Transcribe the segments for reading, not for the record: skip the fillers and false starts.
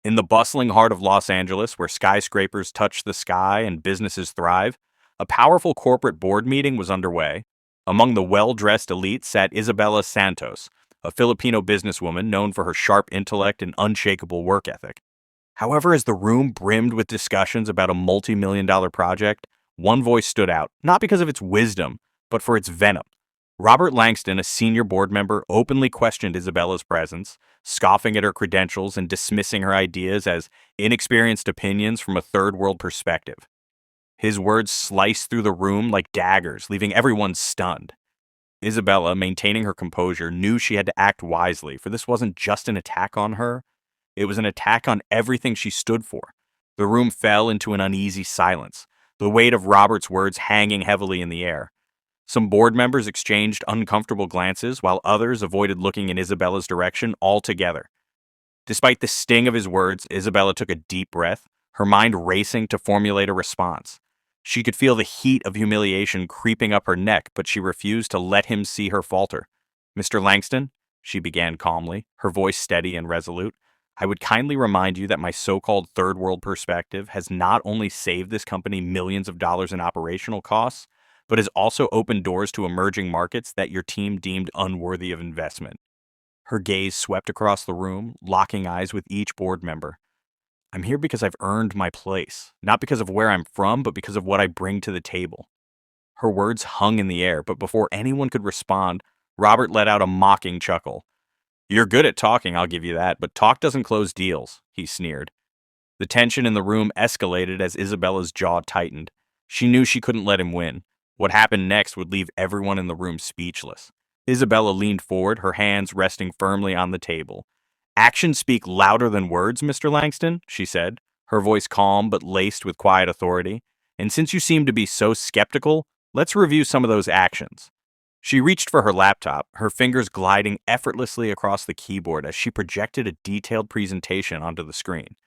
In the bustling heart of Los Angeles, where skyscrapers touch the sky and businesses thrive, a powerful corporate board meeting was underway. Among the well-dressed elite sat Isabela Santos, a Filipino businesswoman known for her sharp intellect and unshakable work ethic. However, as the room brimmed with discussions about a multi-million dollar project, one voice stood out, not because of its wisdom, but for its venom. Robert Langston, a senior board member, openly questioned Isabella's presence, scoffing at her credentials and dismissing her ideas as inexperienced opinions from a third world perspective. His words sliced through the room like daggers, leaving everyone stunned. Isabella, maintaining her composure, knew she had to act wisely, for this wasn't just an attack on her, it was an attack on everything she stood for. The room fell into an uneasy silence, the weight of Robert's words hanging heavily in the air. Some board members exchanged uncomfortable glances, while others avoided looking in Isabella's direction altogether. Despite the sting of his words, Isabella took a deep breath, her mind racing to formulate a response. She could feel the heat of humiliation creeping up her neck, but she refused to let him see her falter. "Mr. Langston," she began calmly, her voice steady and resolute, "I would kindly remind you that my so-called third world perspective has not only saved this company millions of dollars in operational costs, but has also opened doors to emerging markets that your team deemed unworthy of investment." Her gaze swept across the room, locking eyes with each board member. "I'm here because I've earned my place, not because of where I'm from, but because of what I bring to the table." Her words hung in the air, but before anyone could respond, Robert let out a mocking chuckle. "You're good at talking, I'll give you that, but talk doesn't close deals," he sneered. The tension in the room escalated as Isabella's jaw tightened. She knew she couldn't let him win. What happened next would leave everyone in the room speechless. Isabella leaned forward, her hands resting firmly on the table. "Actions speak louder than words, Mr. Langston," she said, her voice calm but laced with quiet authority. "And since you seem to be so skeptical, let's review some of those actions." She reached for her laptop, her fingers gliding effortlessly across the keyboard as she projected a detailed presentation onto the screen.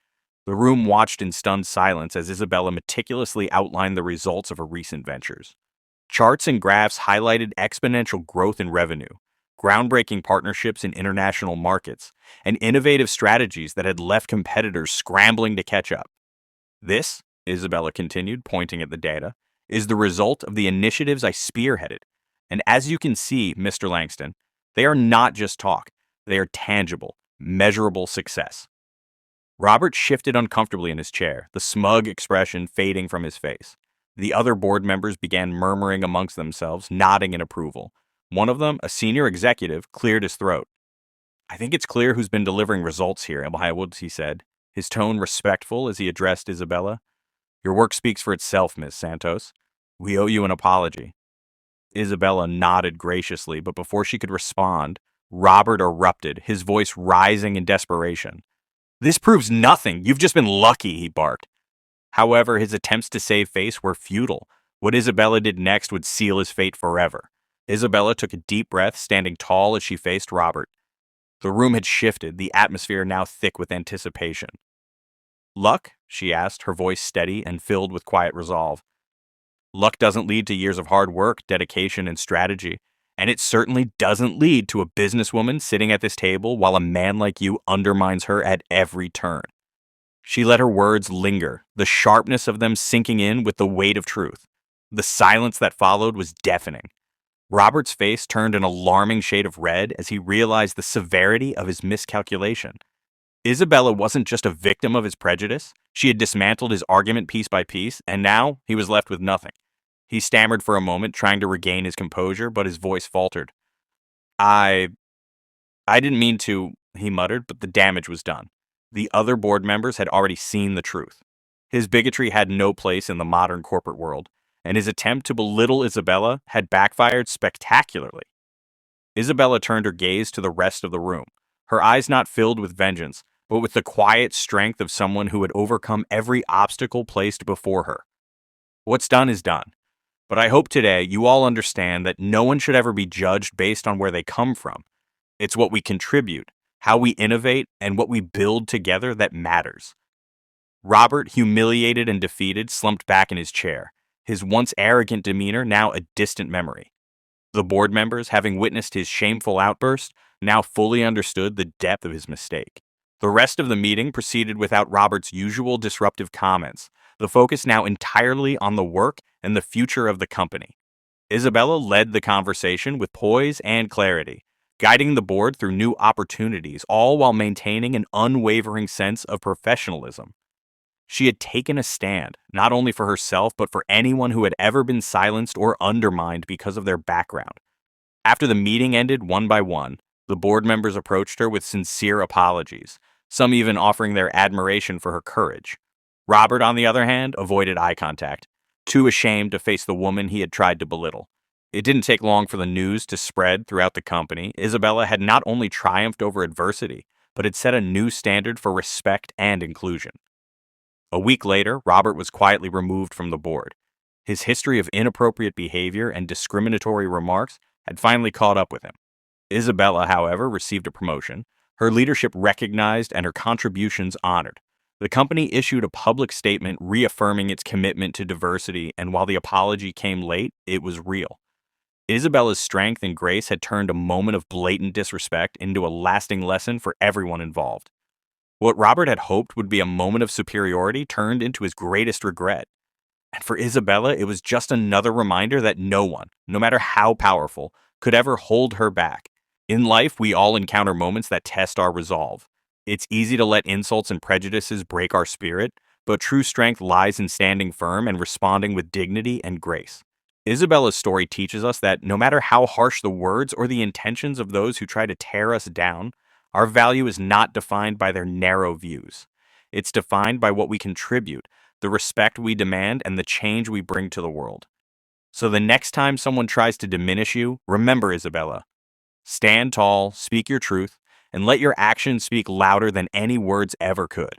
The room watched in stunned silence as Isabella meticulously outlined the results of her recent ventures. Charts and graphs highlighted exponential growth in revenue, groundbreaking partnerships in international markets, and innovative strategies that had left competitors scrambling to catch up. "This," Isabella continued, pointing at the data, "is the result of the initiatives I spearheaded. And as you can see, Mr. Langston, they are not just talk, they are tangible, measurable success." Robert shifted uncomfortably in his chair, the smug expression fading from his face. The other board members began murmuring amongst themselves, nodding in approval. One of them, a senior executive, cleared his throat. "I think it's clear who's been delivering results here, Woods," he said, his tone respectful as he addressed Isabella. "Your work speaks for itself, Miss Santos. We owe you an apology." Isabella nodded graciously, but before she could respond, Robert erupted, his voice rising in desperation. "This proves nothing. You've just been lucky," he barked. However, his attempts to save face were futile. What Isabella did next would seal his fate forever. Isabella took a deep breath, standing tall as she faced Robert. The room had shifted, the atmosphere now thick with anticipation. "Luck?" she asked, her voice steady and filled with quiet resolve. "Luck doesn't lead to years of hard work, dedication, and strategy. And it certainly doesn't lead to a businesswoman sitting at this table while a man like you undermines her at every turn." She let her words linger, the sharpness of them sinking in with the weight of truth. The silence that followed was deafening. Robert's face turned an alarming shade of red as he realized the severity of his miscalculation. Isabella wasn't just a victim of his prejudice. She had dismantled his argument piece by piece, and now he was left with nothing. He stammered for a moment, trying to regain his composure, but his voice faltered. I I didn't mean to," he muttered, but the damage was done. The other board members had already seen the truth. His bigotry had no place in the modern corporate world, and his attempt to belittle Isabella had backfired spectacularly. Isabella turned her gaze to the rest of the room, her eyes not filled with vengeance, but with the quiet strength of someone who had overcome every obstacle placed before her. "What's done is done. But I hope today you all understand that no one should ever be judged based on where they come from. It's what we contribute, how we innovate, and what we build together that matters." Robert, humiliated and defeated, slumped back in his chair, his once arrogant demeanor now a distant memory. The board members, having witnessed his shameful outburst, now fully understood the depth of his mistake. The rest of the meeting proceeded without Robert's usual disruptive comments, the focus now entirely on the work and the future of the company. Isabella led the conversation with poise and clarity, guiding the board through new opportunities, all while maintaining an unwavering sense of professionalism. She had taken a stand, not only for herself, but for anyone who had ever been silenced or undermined because of their background. After the meeting ended one by one, the board members approached her with sincere apologies, some even offering their admiration for her courage. Robert, on the other hand, avoided eye contact, too ashamed to face the woman he had tried to belittle. It didn't take long for the news to spread throughout the company. Isabella had not only triumphed over adversity, but had set a new standard for respect and inclusion. A week later, Robert was quietly removed from the board. His history of inappropriate behavior and discriminatory remarks had finally caught up with him. Isabella, however, received a promotion, her leadership recognized and her contributions honored. The company issued a public statement reaffirming its commitment to diversity, and while the apology came late, it was real. Isabella's strength and grace had turned a moment of blatant disrespect into a lasting lesson for everyone involved. What Robert had hoped would be a moment of superiority turned into his greatest regret. And for Isabella, it was just another reminder that no one, no matter how powerful, could ever hold her back. In life, we all encounter moments that test our resolve. It's easy to let insults and prejudices break our spirit, but true strength lies in standing firm and responding with dignity and grace. Isabella's story teaches us that no matter how harsh the words or the intentions of those who try to tear us down, our value is not defined by their narrow views. It's defined by what we contribute, the respect we demand, and the change we bring to the world. So the next time someone tries to diminish you, remember, Isabella. Stand tall, speak your truth, and let your actions speak louder than any words ever could.